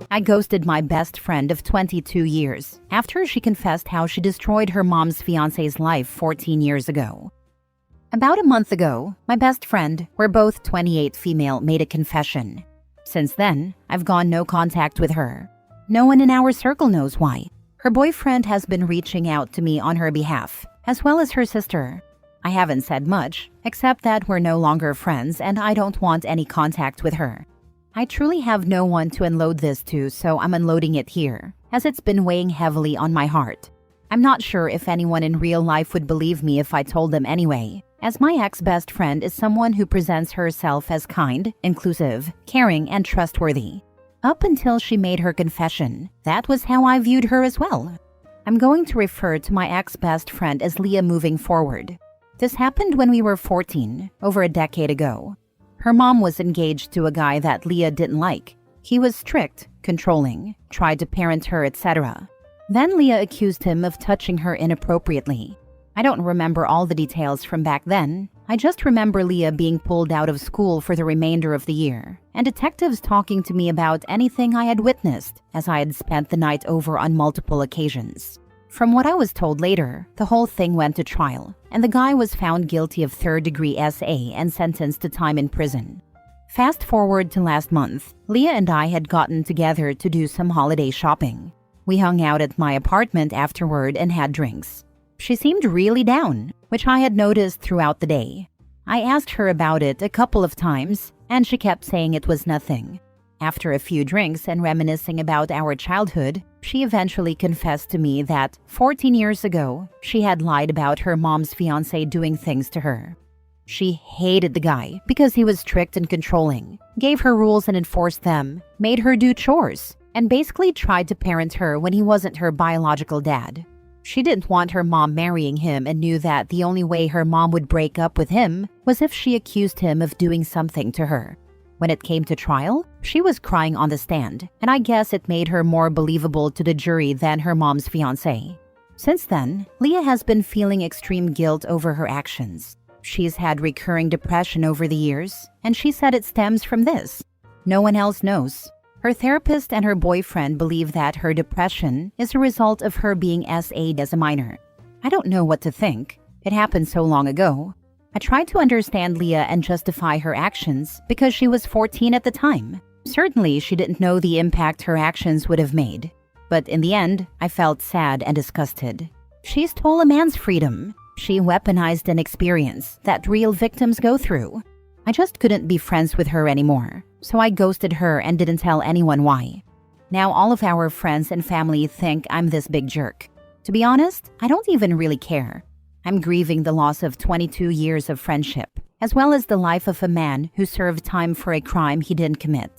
I ghosted my best friend of 22 years after she confessed how she destroyed her mom's fiancé's life 14 years ago. About a month ago, my best friend, we're both 28 female, made a confession. Since then, I've gone no contact with her. No one in our circle knows why. Her boyfriend has been reaching out to me on her behalf, as well as her sister. I haven't said much, except that we're no longer friends and I don't want any contact with her. I truly have no one to unload this to, so I'm unloading it here, as it's been weighing heavily on my heart. I'm not sure if anyone in real life would believe me if I told them anyway, as my ex-best friend is someone who presents herself as kind, inclusive, caring, and trustworthy. Up until she made her confession, that was how I viewed her as well. I'm going to refer to my ex-best friend as Leah moving forward. This happened when we were 14, over a decade ago. Her mom was engaged to a guy that Leah didn't like. He was strict, controlling, tried to parent her, etc. Then Leah accused him of touching her inappropriately. I don't remember all the details from back then. I just remember Leah being pulled out of school for the remainder of the year, and detectives talking to me about anything I had witnessed, as I had spent the night over on multiple occasions. From what I was told later, the whole thing went to trial, and the guy was found guilty of third-degree SA and sentenced to time in prison. Fast forward to last month, Leah and I had gotten together to do some holiday shopping. We hung out at my apartment afterward and had drinks. She seemed really down, which I had noticed throughout the day. I asked her about it a couple of times, and she kept saying it was nothing. After a few drinks and reminiscing about our childhood, she eventually confessed to me that 14 years ago, she had lied about her mom's fiancé doing things to her. She hated the guy because he was strict and controlling, gave her rules and enforced them, made her do chores, and basically tried to parent her when he wasn't her biological dad. She didn't want her mom marrying him and knew that the only way her mom would break up with him was if she accused him of doing something to her. When it came to trial, she was crying on the stand, and I guess it made her more believable to the jury than her mom's fiancé. Since then, Leah has been feeling extreme guilt over her actions. She's had recurring depression over the years, and she said it stems from this. No one else knows. Her therapist and her boyfriend believe that her depression is a result of her being SA'd as a minor. I don't know what to think. It happened so long ago. I tried to understand Leah and justify her actions because she was 14 at the time. Certainly, she didn't know the impact her actions would have made. But in the end, I felt sad and disgusted. She stole a man's freedom. She weaponized an experience that real victims go through. I just couldn't be friends with her anymore, so I ghosted her and didn't tell anyone why. Now all of our friends and family think I'm this big jerk. To be honest, I don't even really care. I'm grieving the loss of 22 years of friendship, as well as the life of a man who served time for a crime he didn't commit.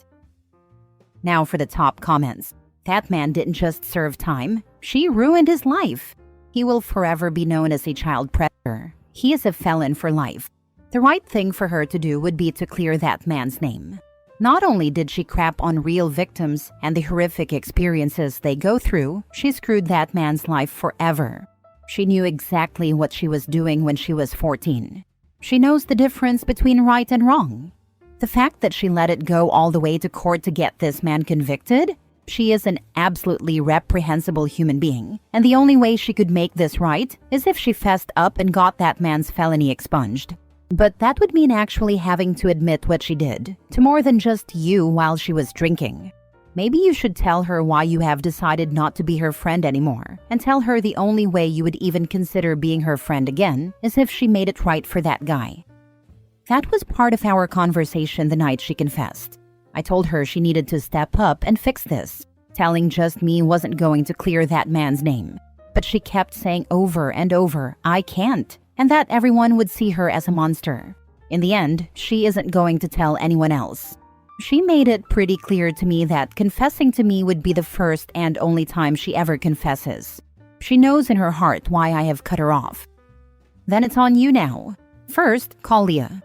Now for the top comments. That man didn't just serve time, she ruined his life. He will forever be known as a child predator. He is a felon for life. The right thing for her to do would be to clear that man's name. Not only did she crap on real victims and the horrific experiences they go through, she screwed that man's life forever. She knew exactly what she was doing when she was 14. She knows the difference between right and wrong. The fact that she let it go all the way to court to get this man convicted? She is an absolutely reprehensible human being, and the only way she could make this right is if she fessed up and got that man's felony expunged. But that would mean actually having to admit what she did to more than just you while she was drinking. Maybe you should tell her why you have decided not to be her friend anymore, and tell her the only way you would even consider being her friend again is if she made it right for that guy. That was part of our conversation the night she confessed. I told her she needed to step up and fix this. Telling just me wasn't going to clear that man's name. But she kept saying over and over, I can't, and that everyone would see her as a monster. In the end, she isn't going to tell anyone else. She made it pretty clear to me that confessing to me would be the first and only time she ever confesses. She knows in her heart why I have cut her off. Then it's on you now. First, call Leah.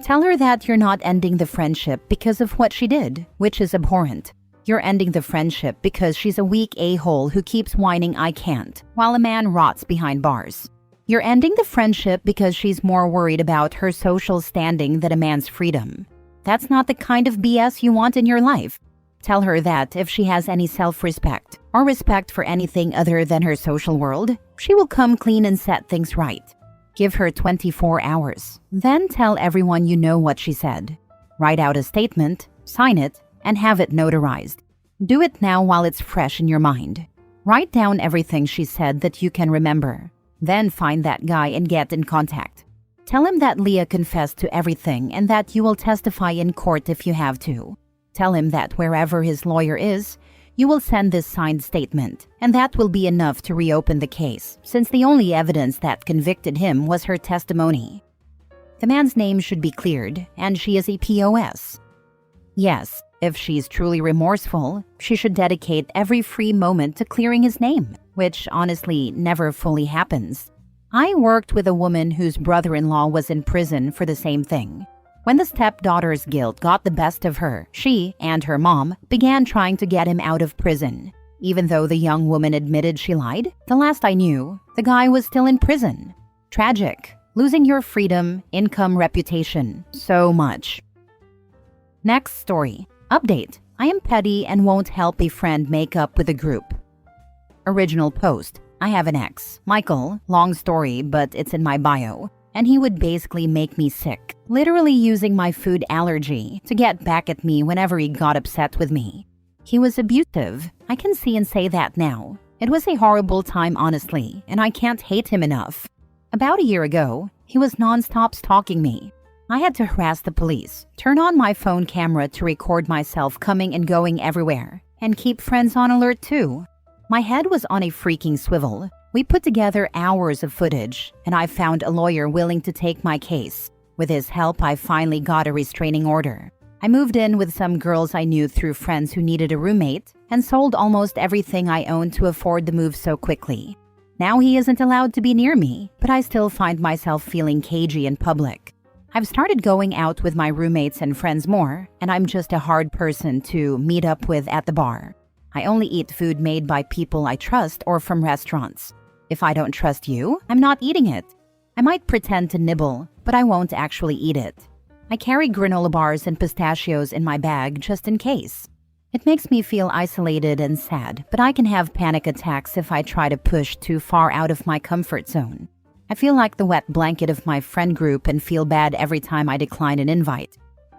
Tell her that you're not ending the friendship because of what she did, which is abhorrent. You're ending the friendship because she's a weak a-hole who keeps whining I can't, while a man rots behind bars. You're ending the friendship because she's more worried about her social standing than a man's freedom. That's not the kind of BS you want in your life. Tell her that if she has any self-respect or respect for anything other than her social world, she will come clean and set things right. Give her 24 hours. Then tell everyone you know what she said. Write out a statement, sign it, and have it notarized. Do it now while it's fresh in your mind. Write down everything she said that you can remember. Then find that guy and get in contact. Tell him that Leah confessed to everything and that you will testify in court if you have to. Tell him that wherever his lawyer is, you will send this signed statement, and that will be enough to reopen the case, since the only evidence that convicted him was her testimony. The man's name should be cleared, and she is a POS. Yes, if she's truly remorseful, she should dedicate every free moment to clearing his name, which honestly never fully happens. I worked with a woman whose brother-in-law was in prison for the same thing. When the stepdaughter's guilt got the best of her, she and her mom began trying to get him out of prison. Even though the young woman admitted she lied, the last I knew, the guy was still in prison. Tragic. Losing your freedom, income, reputation. So much. Next story. Update. I am petty and won't help a friend make up with a group. Original post. I have an ex, Michael, long story, but it's in my bio. And he would basically make me sick, literally using my food allergy to get back at me whenever he got upset with me. He was abusive. I can see and say that now. It was a horrible time, honestly, and I can't hate him enough. About a year ago, he was non-stop stalking me. I had to harass the police, turn on my phone camera to record myself coming and going everywhere, and keep friends on alert too. My head was on a freaking swivel. We put together hours of footage, and I found a lawyer willing to take my case. With his help, I finally got a restraining order. I moved in with some girls I knew through friends who needed a roommate, and sold almost everything I owned to afford the move so quickly. Now he isn't allowed to be near me, but I still find myself feeling cagey in public. I've started going out with my roommates and friends more, and I'm just a hard person to meet up with at the bar. I only eat food made by people I trust or from restaurants. If I don't trust you, I'm not eating it. I might pretend to nibble, but I won't actually eat it. I carry granola bars and pistachios in my bag just in case. It makes me feel isolated and sad, but I can have panic attacks if I try to push too far out of my comfort zone. I feel like the wet blanket of my friend group and feel bad every time I decline an invite.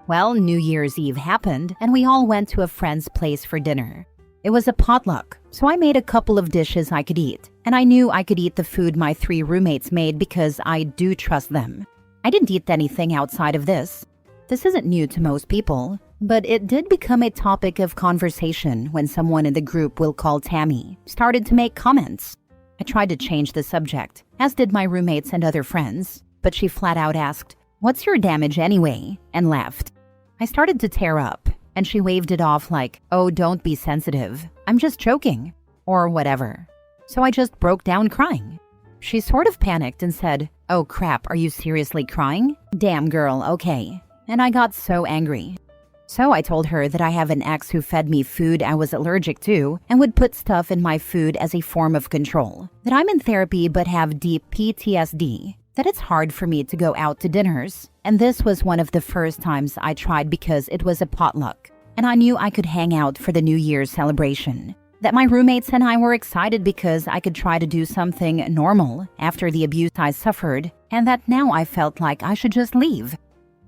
Well, New Year's Eve happened, and we all went to a friend's place for dinner. It was a potluck, so I made a couple of dishes I could eat, and I knew I could eat the food my 3 roommates made because I do trust them. I didn't eat anything outside of this. This isn't new to most people, but it did become a topic of conversation when someone in the group we'll call Tammy started to make comments. I tried to change the subject, as did my roommates and other friends, but she flat out asked, "What's your damage anyway?" and left. I started to tear up, and she waved it off like, "Oh, don't be sensitive. I'm just joking," or whatever. So I just broke down crying. She sort of panicked and said, "Oh crap, are you seriously crying? Damn girl, okay." And I got so angry. So I told her that I have an ex who fed me food I was allergic to and would put stuff in my food as a form of control, that I'm in therapy but have deep PTSD, that it's hard for me to go out to dinners, and this was one of the first times I tried because it was a potluck, and I knew I could hang out for the New Year's celebration, that my roommates and I were excited because I could try to do something normal after the abuse I suffered, and that now I felt like I should just leave.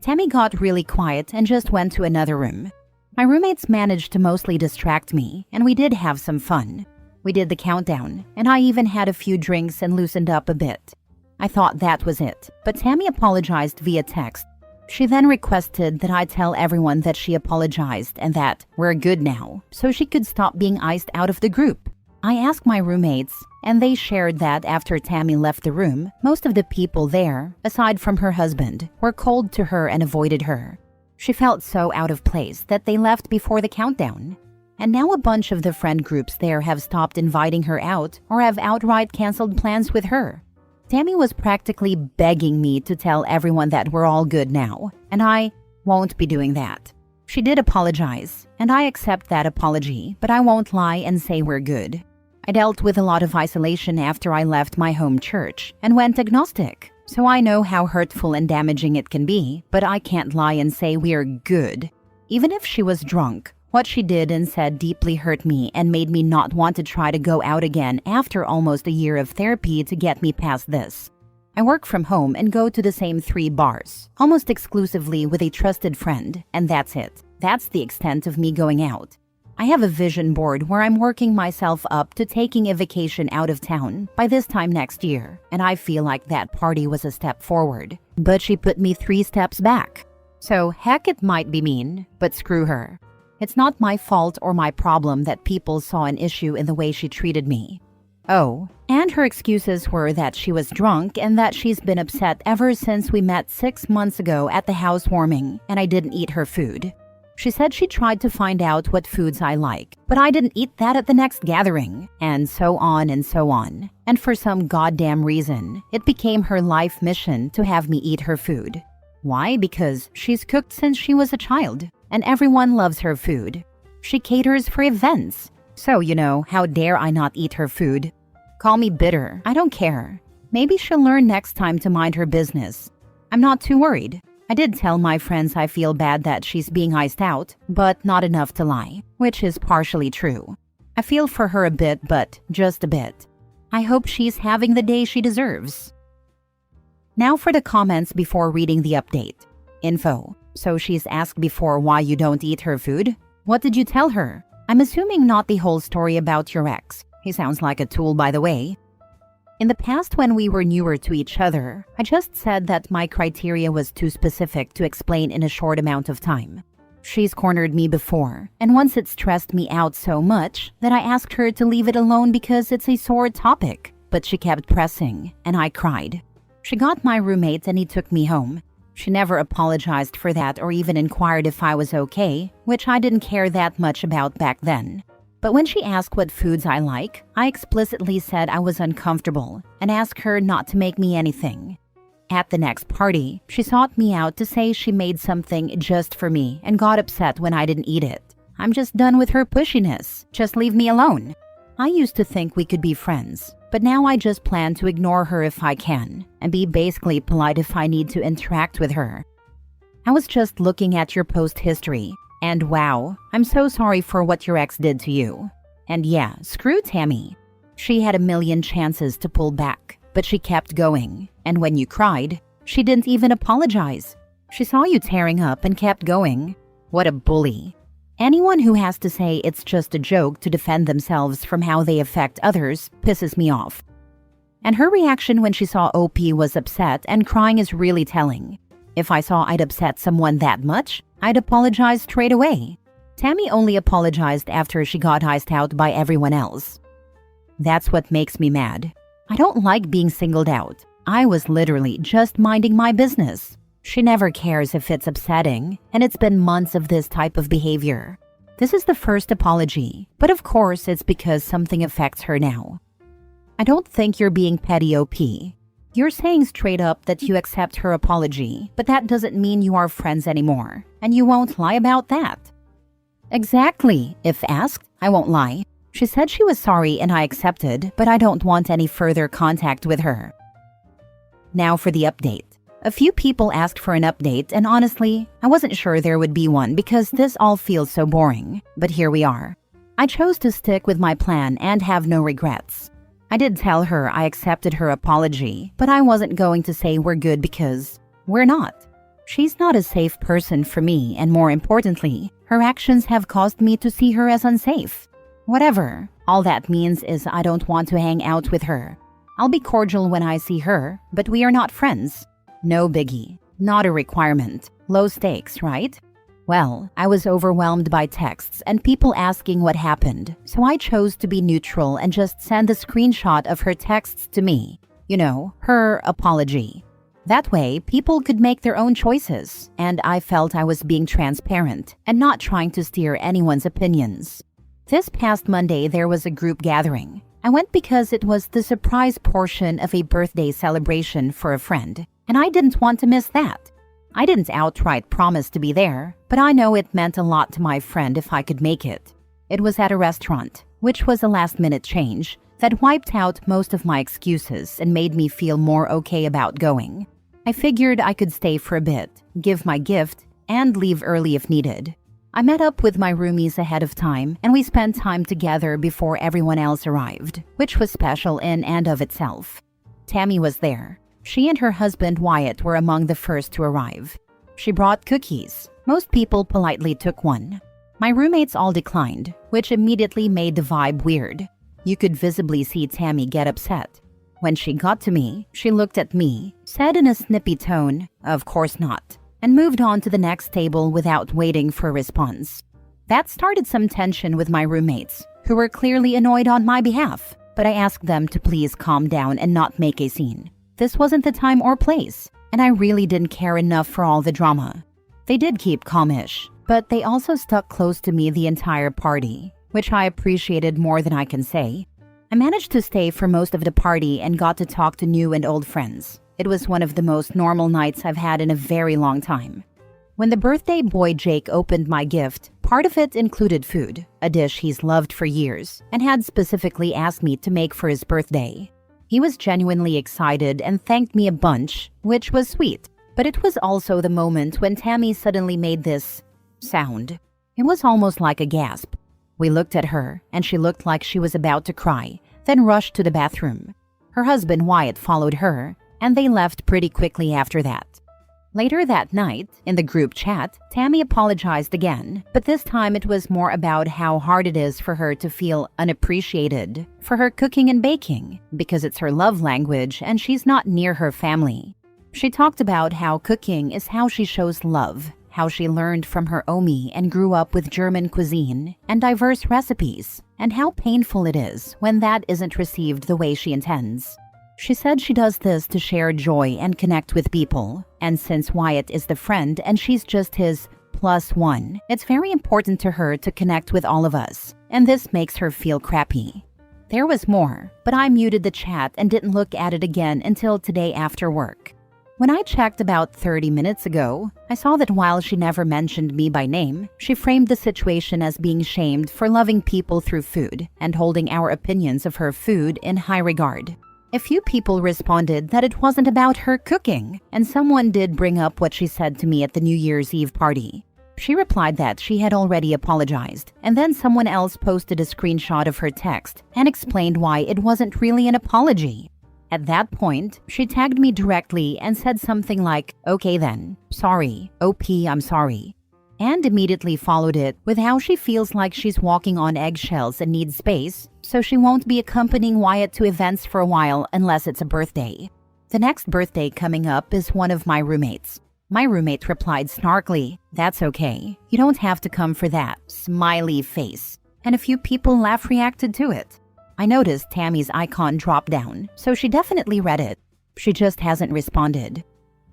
Tammy got really quiet and just went to another room. My roommates managed to mostly distract me, and we did have some fun. We did the countdown, and I even had a few drinks and loosened up a bit. I thought that was it, but Tammy apologized via text. She then requested that I tell everyone that she apologized and that we're good now, so she could stop being iced out of the group. I asked my roommates, and they shared that after Tammy left the room, most of the people there, aside from her husband, were cold to her and avoided her. She felt so out of place that they left before the countdown. And now a bunch of the friend groups there have stopped inviting her out or have outright canceled plans with her. Tammy was practically begging me to tell everyone that we're all good now, and I won't be doing that. She did apologize, and I accept that apology, but I won't lie and say we're good. I dealt with a lot of isolation after I left my home church and went agnostic, so I know how hurtful and damaging it can be, but I can't lie and say we're good. Even if she was drunk, What she did and said deeply hurt me and made me not want to try to go out again after almost a year of therapy to get me past this. I work from home and go to the same 3 bars, almost exclusively with a trusted friend, and that's it. That's the extent of me going out. I have a vision board where I'm working myself up to taking a vacation out of town by this time next year, and I feel like that party was a step forward. But she put me 3 steps back. So heck, it might be mean, but screw her. It's not my fault or my problem that people saw an issue in the way she treated me. Oh, and her excuses were that she was drunk and that she's been upset ever since we met 6 months ago at the housewarming and I didn't eat her food. She said she tried to find out what foods I like, but I didn't eat that at the next gathering, and so on and so on. And for some goddamn reason, it became her life mission to have me eat her food. Why? Because she's cooked since she was a child, and everyone loves her food. She caters for events. So, how dare I not eat her food? Call me bitter, I don't care. Maybe she'll learn next time to mind her business. I'm not too worried. I did tell my friends I feel bad that she's being iced out, but not enough to lie, which is partially true. I feel for her a bit, but just a bit. I hope she's having the day she deserves. Now for the comments before reading the update. Info. So she's asked before why you don't eat her food? What did you tell her? I'm assuming not the whole story about your ex. He sounds like a tool, by the way. In the past, when we were newer to each other, I just said that my criteria was too specific to explain in a short amount of time. She's cornered me before, and once it stressed me out so much that I asked her to leave it alone because it's a sore topic, but she kept pressing, and I cried. She got my roommate and he took me home. She never apologized for that or even inquired if I was okay, which I didn't care that much about back then. But when she asked what foods I like, I explicitly said I was uncomfortable and asked her not to make me anything. At the next party, she sought me out to say she made something just for me and got upset when I didn't eat it. I'm just done with her pushiness. Just leave me alone. I used to think we could be friends, but now I just plan to ignore her if I can and be basically polite if I need to interact with her. I was just looking at your post history. And wow, I'm so sorry for what your ex did to you. And yeah, screw Tammy. She had a million chances to pull back, but she kept going. And when you cried, she didn't even apologize. She saw you tearing up and kept going. What a bully. Anyone who has to say it's just a joke to defend themselves from how they affect others pisses me off. And her reaction when she saw OP was upset and crying is really telling. If I saw I'd upset someone that much, I'd apologize straight away. Tammy only apologized after she got iced out by everyone else. That's what makes me mad. I don't like being singled out. I was literally just minding my business. She never cares if it's upsetting, and it's been months of this type of behavior. This is the first apology, but of course it's because something affects her now. I don't think you're being petty, OP. You're saying straight up that you accept her apology, but that doesn't mean you are friends anymore, and you won't lie about that. Exactly. If asked, I won't lie. She said she was sorry and I accepted, but I don't want any further contact with her. Now for the update. A few people asked for an update, and honestly, I wasn't sure there would be one because this all feels so boring, but here we are. I chose to stick with my plan and have no regrets. I did tell her I accepted her apology, but I wasn't going to say we're good because we're not. She's not a safe person for me, and more importantly, her actions have caused me to see her as unsafe. Whatever. All that means is I don't want to hang out with her. I'll be cordial when I see her, but we are not friends. No biggie. Not a requirement. Low stakes, right? Well, I was overwhelmed by texts and people asking what happened, so I chose to be neutral and just send a screenshot of her texts to me. Her apology. That way, people could make their own choices, and I felt I was being transparent and not trying to steer anyone's opinions. This past Monday, there was a group gathering. I went because it was the surprise portion of a birthday celebration for a friend, and I didn't want to miss that. I didn't outright promise to be there, but I know it meant a lot to my friend if I could make it. It was at a restaurant, which was a last-minute change that wiped out most of my excuses and made me feel more okay about going. I figured I could stay for a bit, give my gift, and leave early if needed. I met up with my roomies ahead of time and we spent time together before everyone else arrived, which was special in and of itself. Tammy was there. She and her husband Wyatt were among the first to arrive. She brought cookies. Most people politely took one. My roommates all declined, which immediately made the vibe weird. You could visibly see Tammy get upset. When she got to me, she looked at me, said in a snippy tone, "Of course not," and moved on to the next table without waiting for a response. That started some tension with my roommates, who were clearly annoyed on my behalf, but I asked them to please calm down and not make a scene. This wasn't the time or place, and I really didn't care enough for all the drama. They did keep calmish, but they also stuck close to me the entire party, which I appreciated more than I can say. I managed to stay for most of the party and got to talk to new and old friends. It was one of the most normal nights I've had in a very long time. When the birthday boy Jake opened my gift, part of it included food, a dish he's loved for years, and had specifically asked me to make for his birthday. He was genuinely excited and thanked me a bunch, which was sweet. But it was also the moment when Tammy suddenly made this sound. It was almost like a gasp. We looked at her, and she looked like she was about to cry, then rushed to the bathroom. Her husband Wyatt followed her, and they left pretty quickly after that. Later that night, in the group chat, Tammy apologized again, but this time it was more about how hard it is for her to feel unappreciated for her cooking and baking, because it's her love language and she's not near her family. She talked about how cooking is how she shows love, how she learned from her Omi and grew up with German cuisine and diverse recipes, and how painful it is when that isn't received the way she intends. She said she does this to share joy and connect with people, and since Wyatt is the friend and she's just his +1, it's very important to her to connect with all of us, and this makes her feel crappy. There was more, but I muted the chat and didn't look at it again until today after work. When I checked about 30 minutes ago, I saw that while she never mentioned me by name, she framed the situation as being shamed for loving people through food and holding our opinions of her food in high regard. A few people responded that it wasn't about her cooking, and someone did bring up what she said to me at the New Year's Eve party. She replied that she had already apologized, and then someone else posted a screenshot of her text and explained why it wasn't really an apology. At that point, she tagged me directly and said something like, "Okay then, sorry, OP, I'm sorry," and immediately followed it with how she feels like she's walking on eggshells and needs space, so she won't be accompanying Wyatt to events for a while unless it's a birthday. The next birthday coming up is one of my roommates. My roommate replied snarkily, "That's okay, you don't have to come for that," smiley face, and a few people laugh reacted to it. I noticed Tammy's icon drop down, so she definitely read it. She just hasn't responded.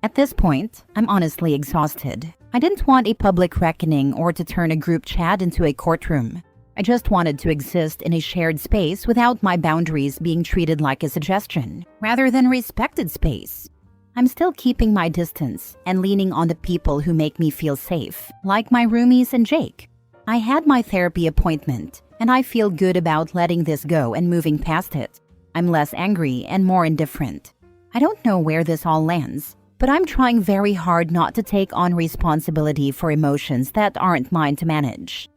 At this point, I'm honestly exhausted. I didn't want a public reckoning or to turn a group chat into a courtroom. I just wanted to exist in a shared space without my boundaries being treated like a suggestion, rather than respected space. I'm still keeping my distance and leaning on the people who make me feel safe, like my roomies and Jake. I had my therapy appointment, and I feel good about letting this go and moving past it. I'm less angry and more indifferent. I don't know where this all lands, but I'm trying very hard not to take on responsibility for emotions that aren't mine to manage.